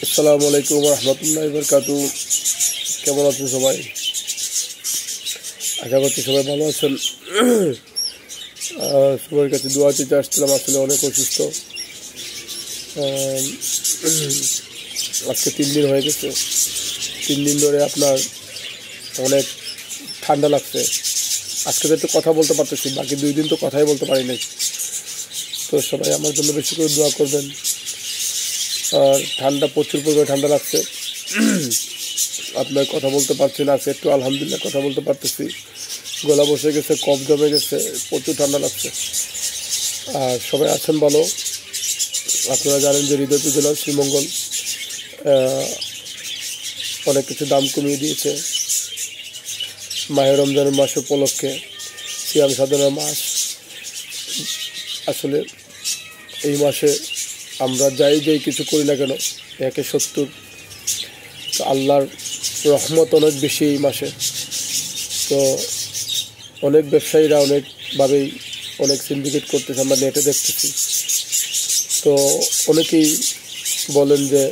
আসসালামু আলাইকুম রহমতুল্লাহি বারাকাতুহু। কেমন আছেন সবাই? আশা করছি সবাই ভালো আছেন। সবার কাছে দোয়া চেয়ে আসছিলাম, আসলে অনেক অসুস্থ। আজকে 3 দিন হয়ে গেছে। 3 দিন ধরে আপনার অনেক ঠান্ডা লাগছে। আজকে তো একটু কথা বলতে পারতেছি, বাকি 2 দিন তো কথাই বলতে পারি নাই। তো সবাই আমার জন্য বেশি করে দোয়া করবেন। আর ঠান্ডা, প্রচুর পরিমাণে ঠান্ডা লাগছে। আপনার কথা বলতে পারছি না, আজকে একটু আলহামদুলিল্লাহ কথা বলতে পারতেছি। গলা বসে গেছে, কফ জমে গেছে, প্রচুর ঠান্ডা লাগছে। আর সবাই আছেন ভালো। আপনারা জানেন যে হৃদয়পুর জেলার শ্রীমঙ্গল অনেক কিছু দাম কমিয়ে দিয়েছে। মাহে রমজানের মাস উপলক্ষে, সিয়াম সাধনার মাস। আসলে এই মাসে আমরা যাই কিছু করি না কেন, 1/70 তো আল্লাহর রহমত অনেক বেশি এই মাসে। তো অনেক ব্যবসায়ীরা অনেকভাবেই অনেক সিন্ডিকেট করতেছে, আমরা নেটে দেখতেছি। তো অনেকেই বলেন যে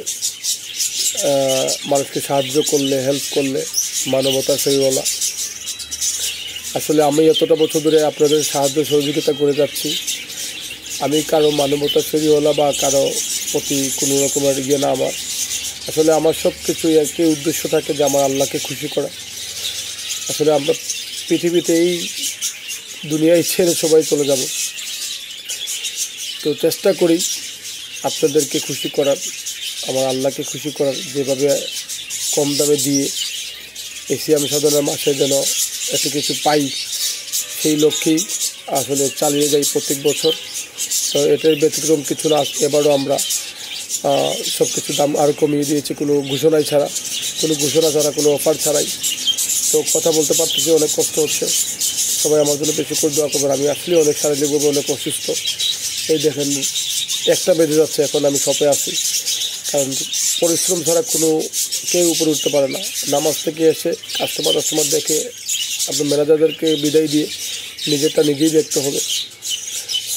মানুষকে সাহায্য করলে, হেল্প করলে মানবতার ফেরিওয়ালা। আসলে আমি এতটা বছর ধরে আপনাদের সাহায্য সহযোগিতা করে যাচ্ছি। আমি কারো মানবতার ফেরিওয়ালা বা কারো প্রতি কোনো রকমের না আমার। আসলে আমার সব কিছুই একই উদ্দেশ্য থাকে যে আমার আল্লাহকে খুশি করা। আসলে আমরা পৃথিবীতে এই দুনিয়ায় ছেড়ে সবাই চলে যাব, তো চেষ্টা করি আপনাদেরকে খুশি করার, আমার আল্লাহকে খুশি করার। যেভাবে কম দামে দিয়ে এই সিয়াম সাধনার মাসে যেন এত কিছু পাই, সেই লক্ষ্যেই আসলে চালিয়ে যাই প্রত্যেক বছর। তো এটার ব্যতিক্রম কিছু না। এবারও আমরা সব কিছু দাম আরও কমিয়ে দিয়েছি, কোনো ঘোষণা ছাড়া, কোনো অফার ছাড়াই। তো কথা বলতে পারতেছি, অনেক কষ্ট হচ্ছে। সবাই আমার জন্য বেশি করে দোয়া করবেন। আমি আসলে অনেক শারীরিকভাবে অনেক অসুস্থ। এই দেখেন 1টা বেজে যাচ্ছে, এখন আমি শপে আছি। কারণ পরিশ্রম ছাড়া কেউ উপরে উঠতে পারে না। নামাজ থেকে এসে কাস্টমার দেখে আপনার ম্যানেজারদেরকে বিদায় দিয়ে নিজেরটা নিজেই দেখতে হবে।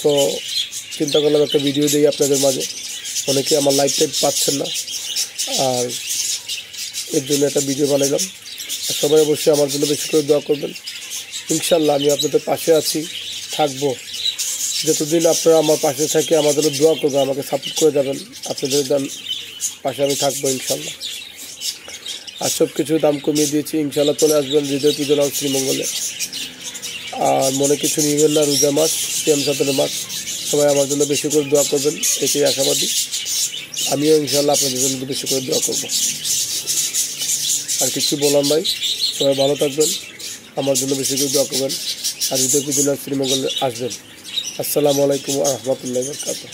তো চিন্তা করলাম একটা ভিডিও দিই আপনাদের মাঝে। অনেকে আমার লাইভ টাইপ পাচ্ছেন না, আর এর জন্য একটা ভিডিও বানাইলাম। সবাই অবশ্যই আমার জন্য বেশি করে দোয়া করবেন। ইনশাল্লাহ আমি আপনাদের পাশে আছি, থাকবো। যতদিন আপনারা আমার পাশে থেকে আমার জন্য দোয়া করবেন, আমাকে সাপোর্ট করে যাবেন, আপনাদের পাশে আমি থাকবো ইনশাল্লাহ। আর সব কিছু দাম কমিয়ে দিয়েছি, ইনশাল্লাহ চলে আসবেন হৃদয়পুর জেলার শ্রীমঙ্গলে। আর মনে কিছু নিবেন না, রোজা মাস, সিয়াম সাধনার মাস। সবাই আমার জন্য বেশি করে দোয়া করবেন, এটাই আশাবাদী। আমিও ইনশাল্লাহ আপনাদের জন্য বেশি করে দোয়া করব। আর কিছু বলার নাই। সবাই ভালো থাকবেন, আমার জন্য বেশি করে দোয়া করবেন, আর হৃদয়পুর জেলার শ্রীমঙ্গলে আসবেন। আসসালামু আলাইকুম ওয়া রাহমাতুল্লাহি ওয়া বারাকাতুহু।